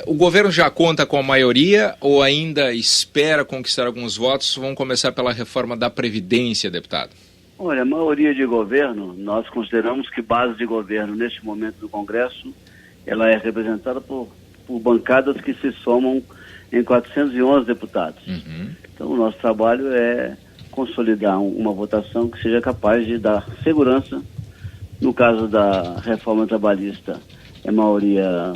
O governo já conta com a maioria ou ainda espera conquistar alguns votos? Vamos começar pela reforma da Previdência, deputado. Olha, a maioria de governo, nós consideramos que base de governo neste momento do Congresso, ela é representada por bancadas que se somam em 411 deputados. Então o nosso trabalho é consolidar uma votação que seja capaz de dar segurança. No caso da reforma trabalhista, é maioria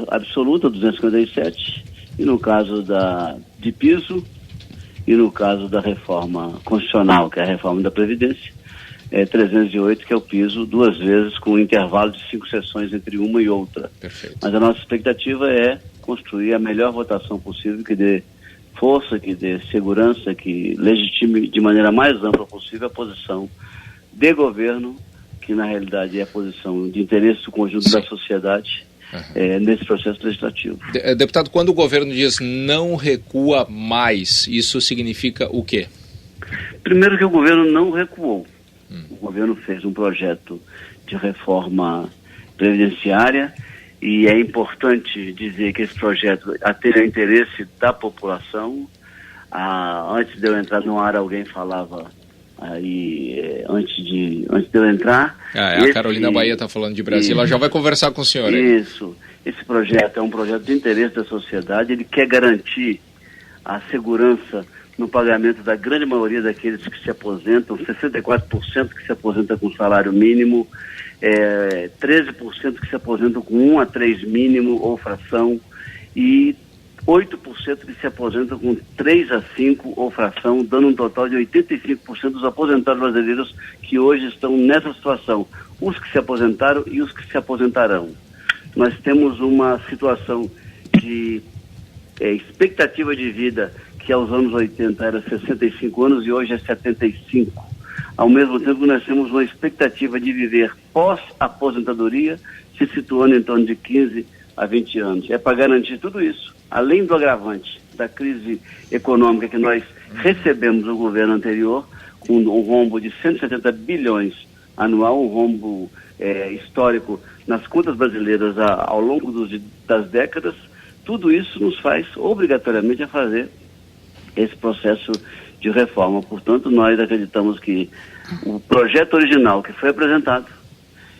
absoluta, 257, e no caso de piso, e no caso da reforma constitucional, que é a reforma da Previdência, é 308, que é o piso, 2 vezes, com um intervalo de 5 sessões entre uma e outra. Perfeito. Mas a nossa expectativa é construir a melhor votação possível, que dê força, que dê segurança, que legitime de maneira mais ampla possível a posição de governo, que na realidade é a posição de interesse do conjunto da sociedade, nesse processo legislativo. Deputado, quando o governo diz não recua mais, isso significa o quê? Primeiro que o governo não recuou. O governo fez um projeto de reforma previdenciária e é importante dizer que esse projeto atende ao interesse da população. Antes de eu entrar no ar, alguém falava aí, antes de eu entrar... A Carolina Bahia está falando de Brasília, ela já vai conversar com o senhor. Isso. Esse projeto é um projeto de interesse da sociedade, ele quer garantir a segurança no pagamento da grande maioria daqueles que se aposentam, 64% que se aposentam com salário mínimo, 13% que se aposentam com 1 a 3 mínimo ou fração, e 8% que se aposentam com 3 a 5 ou fração, dando um total de 85% dos aposentados brasileiros que hoje estão nessa situação, os que se aposentaram e os que se aposentarão. Nós temos uma situação de expectativa de vida que aos anos 80 era 65 anos e hoje é 75. Ao mesmo tempo, nós temos uma expectativa de viver pós-aposentadoria se situando em torno de 15 a 20 anos. É para garantir tudo isso, além do agravante da crise econômica que nós recebemos do governo anterior, com um rombo de 170 bilhões anual, um rombo histórico nas contas brasileiras ao longo das décadas. Tudo isso nos faz obrigatoriamente a fazer esse processo de reforma. Portanto, nós acreditamos que o projeto original que foi apresentado,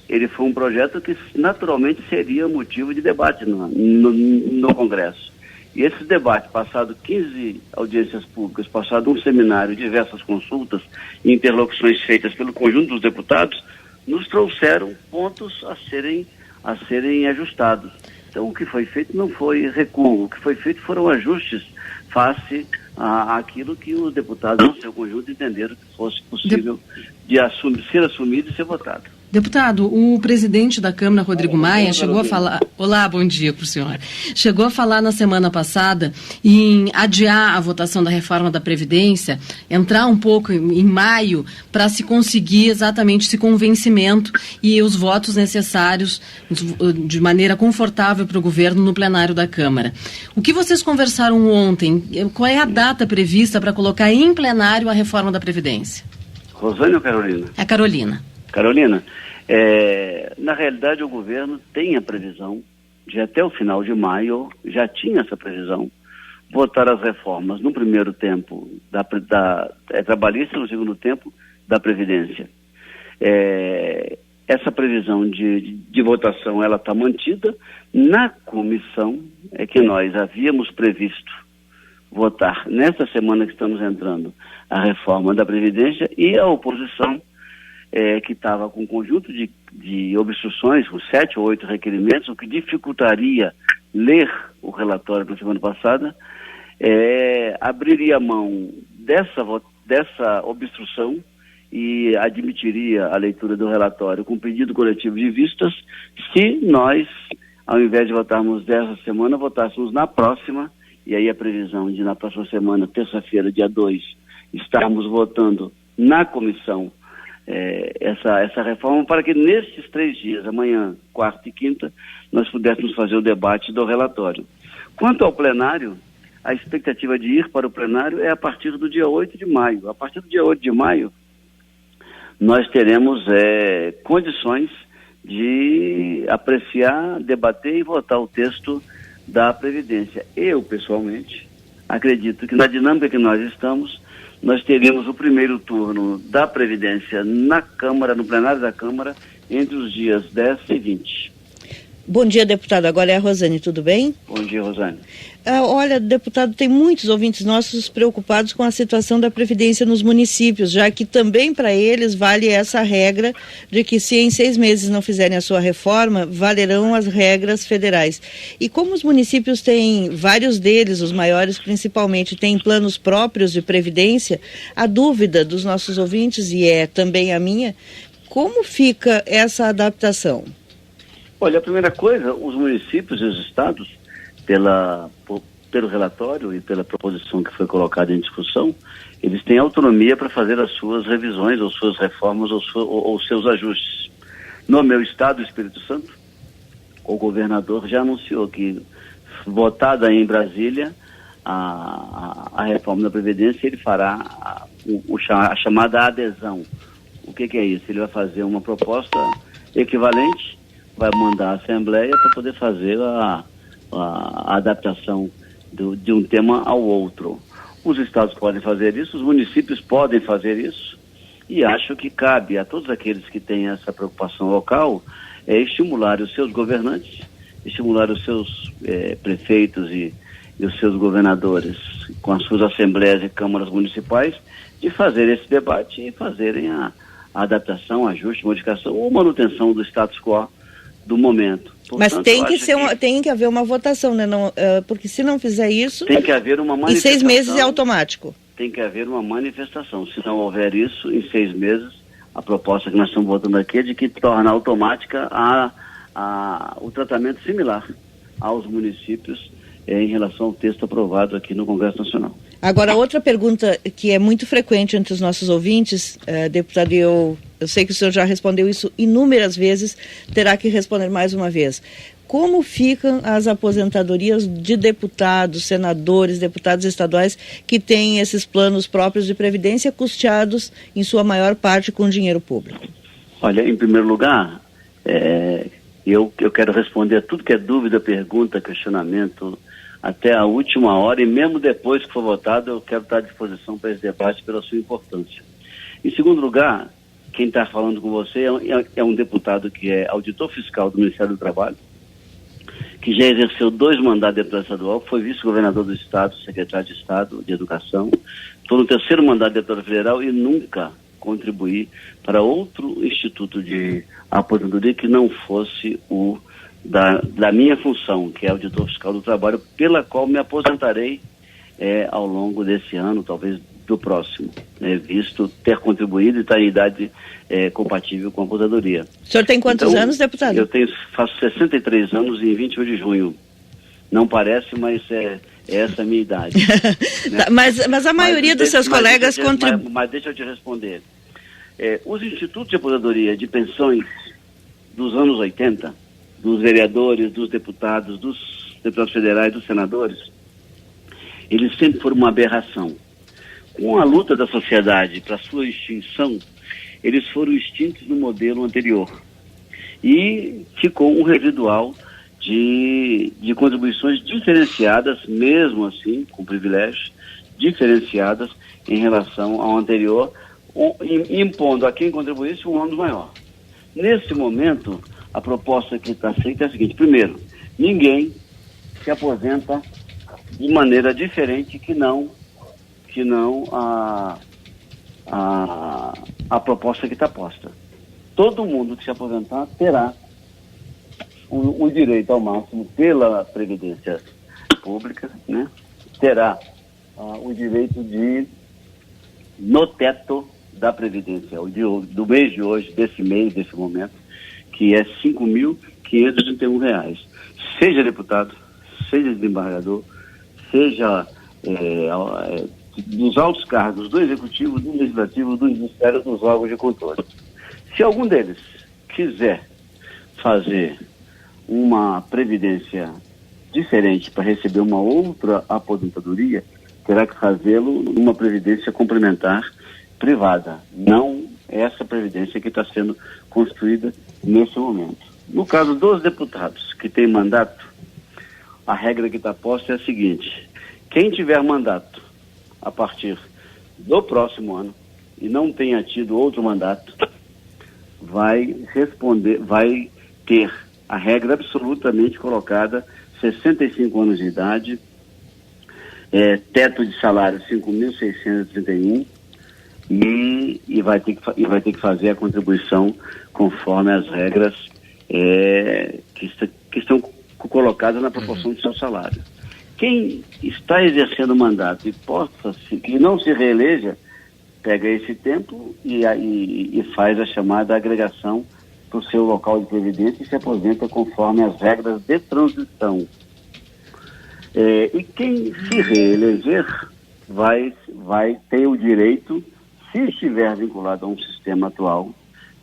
ele foi um projeto que naturalmente seria motivo de debate no Congresso. E esse debate, passado 15 audiências públicas, passado um seminário, diversas consultas e interlocuções feitas pelo conjunto dos deputados, nos trouxeram pontos a serem ajustados. Então, o que foi feito não foi recuo, o que foi feito foram ajustes face àquilo que os deputados, no seu conjunto, entenderam que fosse possível de ser assumido e ser votado. Deputado, o presidente da Câmara, Rodrigo Maia, chegou a falar... Olá, bom dia para o senhor. Chegou a falar na semana passada em adiar a votação da reforma da Previdência, entrar um pouco em maio, para se conseguir exatamente esse convencimento e os votos necessários de maneira confortável para o governo no plenário da Câmara. O que vocês conversaram ontem? Qual é a data prevista para colocar em plenário a reforma da Previdência? Rosane ou Carolina? É a Carolina. Carolina, na realidade o governo tem a previsão de até o final de maio, já tinha essa previsão, votar as reformas no primeiro tempo trabalhista e no segundo tempo da Previdência. Essa previsão de votação ela está mantida. Na comissão é que nós havíamos previsto votar nesta semana que estamos entrando a reforma da Previdência, e a oposição que estava com um conjunto de obstruções, com 7 ou 8 requerimentos, o que dificultaria ler o relatório da semana passada, abriria mão dessa obstrução e admitiria a leitura do relatório com pedido coletivo de vistas, se nós, ao invés de votarmos dessa semana, votássemos na próxima, e aí a previsão de na próxima semana, terça-feira, dia 2, estarmos votando na comissão essa reforma, para que nesses 3 dias, amanhã, quarta e quinta, nós pudéssemos fazer o debate do relatório. Quanto ao plenário, a expectativa de ir para o plenário é a partir do dia 8 de maio. A partir do dia 8 de maio, nós teremos condições de apreciar, debater e votar o texto da Previdência. Eu, pessoalmente, acredito que na dinâmica que nós estamos, nós teríamos o primeiro turno da Previdência na Câmara, no plenário da Câmara, entre os dias 10 e 20. Bom dia, deputado. Agora é a Rosane, tudo bem? Bom dia, Rosane. Olha, deputado, tem muitos ouvintes nossos preocupados com a situação da Previdência nos municípios, já que também para eles vale essa regra de que se em 6 meses não fizerem a sua reforma, valerão as regras federais. E como os municípios têm, vários deles, os maiores principalmente, têm planos próprios de Previdência, a dúvida dos nossos ouvintes, e é também a minha, como fica essa adaptação? Olha, a primeira coisa, os municípios e os estados, pelo relatório e pela proposição que foi colocada em discussão, eles têm autonomia para fazer as suas revisões, ou suas reformas, ou seus ajustes. No meu estado, o Espírito Santo, o governador já anunciou que, votada em Brasília, a reforma da Previdência, ele fará a chamada adesão. O que é isso? Ele vai fazer uma proposta equivalente, vai mandar à Assembleia para poder fazer a adaptação de um tema ao outro. Os estados podem fazer isso, os municípios podem fazer isso, e acho que cabe a todos aqueles que têm essa preocupação local estimular os seus governantes, estimular os seus prefeitos e os seus governadores, com as suas assembleias e câmaras municipais, de fazer esse debate e fazerem a adaptação, ajuste, modificação ou manutenção do status quo do momento. Portanto, mas tem que haver uma votação, né? Não, porque se não fizer isso, tem que haver uma manifestação. Em 6 meses é automático. Tem que haver uma manifestação. Se não houver isso, em 6 meses, a proposta que nós estamos votando aqui é de que torna automática o tratamento similar aos municípios em relação ao texto aprovado aqui no Congresso Nacional. Agora, outra pergunta que é muito frequente entre os nossos ouvintes, deputado, eu sei que o senhor já respondeu isso inúmeras vezes, terá que responder mais uma vez. Como ficam as aposentadorias de deputados, senadores, deputados estaduais que têm esses planos próprios de previdência custeados, em sua maior parte, com dinheiro público? Olha, em primeiro lugar, eu quero responder a tudo que é dúvida, pergunta, questionamento, até a última hora, e mesmo depois que for votado, eu quero estar à disposição para esse debate pela sua importância. Em segundo lugar, quem está falando com você é um deputado que é auditor fiscal do Ministério do Trabalho, que já exerceu 2 mandatos de deputado estadual, foi vice-governador do Estado, secretário de Estado de Educação, estou no 3º mandato de deputado federal e nunca contribuí para outro instituto de aposentadoria que não fosse o da minha função, que é auditor fiscal do trabalho, pela qual me aposentarei ao longo desse ano, talvez do próximo, visto ter contribuído e estar em idade compatível com a aposentadoria. O senhor tem quantos anos, deputado? Eu faço 63 anos em 21 de junho. Não parece, mas é essa a minha idade. Né? mas a maioria dos seus colegas contribuem. Mas deixa eu te responder. Os institutos de aposentadoria de pensões dos anos 80, dos vereadores, dos deputados federais, dos senadores, eles sempre foram uma aberração. Com a luta da sociedade para sua extinção, eles foram extintos no modelo anterior. E ficou um residual de contribuições diferenciadas, mesmo assim, com privilégios, diferenciadas em relação ao anterior, impondo a quem contribuísse um ônus maior. Nesse momento, a proposta que está feita é a seguinte: primeiro, ninguém se aposenta de maneira diferente que não a proposta que está posta. Todo mundo que se aposentar terá o direito ao máximo pela Previdência Pública, né? Terá o direito de, no teto da Previdência, do mês de hoje, desse mês, desse momento, que é R$ 5.531. Seja deputado, seja desembargador, seja dos altos cargos do Executivo, do Legislativo, do Ministério, dos órgãos de controle. Se algum deles quiser fazer uma previdência diferente para receber uma outra aposentadoria, terá que fazê-lo numa previdência complementar privada, não essa previdência que está sendo construída nesse momento. No caso dos deputados que têm mandato, a regra que está posta é a seguinte: quem tiver mandato a partir do próximo ano e não tenha tido outro mandato, vai ter a regra absolutamente colocada, 65 anos de idade, teto de salário 5.631 e vai ter que fazer a contribuição conforme as regras que estão colocadas na proporção do seu salário. Quem está exercendo o mandato e não se reeleja, pega esse tempo e faz a chamada agregação para o seu local de previdência e se aposenta conforme as regras de transição. E quem se reeleger vai ter o direito, se estiver vinculado a um sistema atual,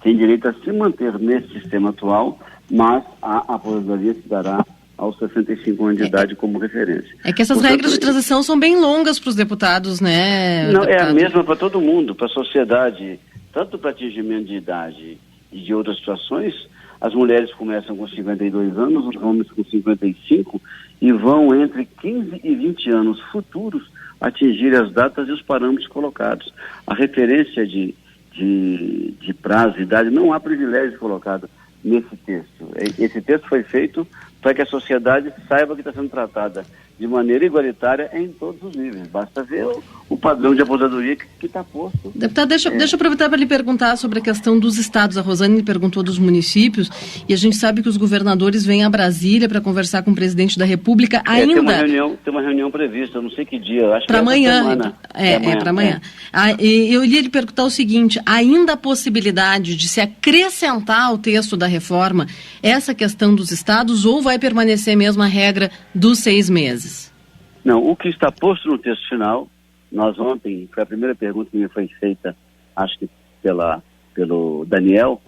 tem direito a se manter nesse sistema atual, mas a aposentadoria se dará aos 65 anos de idade como referência. É que essas regras de transição são bem longas para os deputados, né? Não, é a mesma para todo mundo, para a sociedade, tanto para atingimento de idade e de outras situações. As mulheres começam com 52 anos, os homens com 55 e vão entre 15 e 20 anos futuros atingir as datas e os parâmetros colocados. A referência de prazo e idade, não há privilégio colocado nesse texto. Esse texto foi feito para que a sociedade saiba que está sendo tratada de maneira igualitária em todos os níveis. Basta ver o padrão de aposentadoria que está posto. Deputado, deixa eu aproveitar para lhe perguntar sobre a questão dos estados. A Rosane perguntou dos municípios e a gente sabe que os governadores vêm a Brasília para conversar com o presidente da República ainda. Tem uma reunião prevista, eu não sei que dia. Acho para que amanhã. Para amanhã. Eu ia lhe perguntar o seguinte: ainda a possibilidade de se acrescentar ao texto da reforma essa questão dos estados, ou vai permanecer mesmo a regra dos 6 meses? Não, o que está posto no texto final, nós ontem, foi a primeira pergunta que me foi feita, acho que pelo Daniel,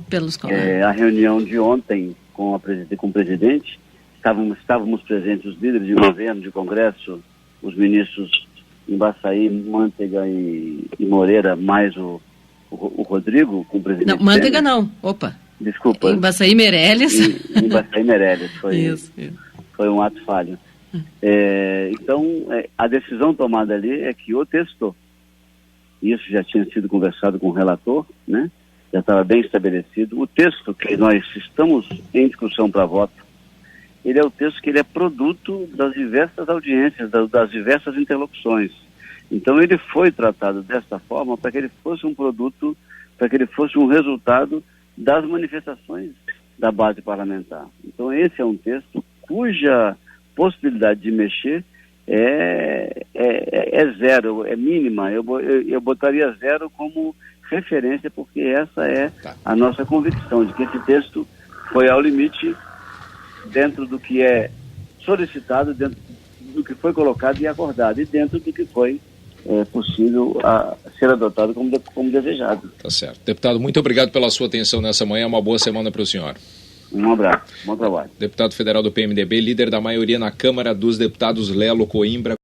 a reunião de ontem com o presidente, estávamos presentes os líderes de governo, de Congresso, os ministros Embaçaí, Manteiga e Moreira, mais o Rodrigo, com o presidente. Não, Manteiga não, opa. Desculpa. Embaçaí Meirelles. Embaçaí Meirelles, Isso. Foi um ato falho. Então, a decisão tomada ali é que o texto, isso já tinha sido conversado com o relator, né? Já estava bem estabelecido. O texto que nós estamos em discussão para voto, ele é o texto que ele é produto das diversas audiências, das diversas interlocuções. Então, ele foi tratado desta forma para que ele fosse um produto, para que ele fosse um resultado das manifestações da base parlamentar. Então, esse é um texto cuja possibilidade de mexer é zero, é mínima. Eu botaria zero como referência, porque essa é a nossa convicção de que esse texto foi ao limite dentro do que é solicitado, dentro do que foi colocado e acordado, e dentro do que foi possível ser adotado como desejado. Tá certo. Deputado, muito obrigado pela sua atenção nessa manhã. Uma boa semana para o senhor. Um abraço. Bom trabalho. Deputado federal do PMDB, líder da maioria na Câmara dos Deputados, Lelo Coimbra.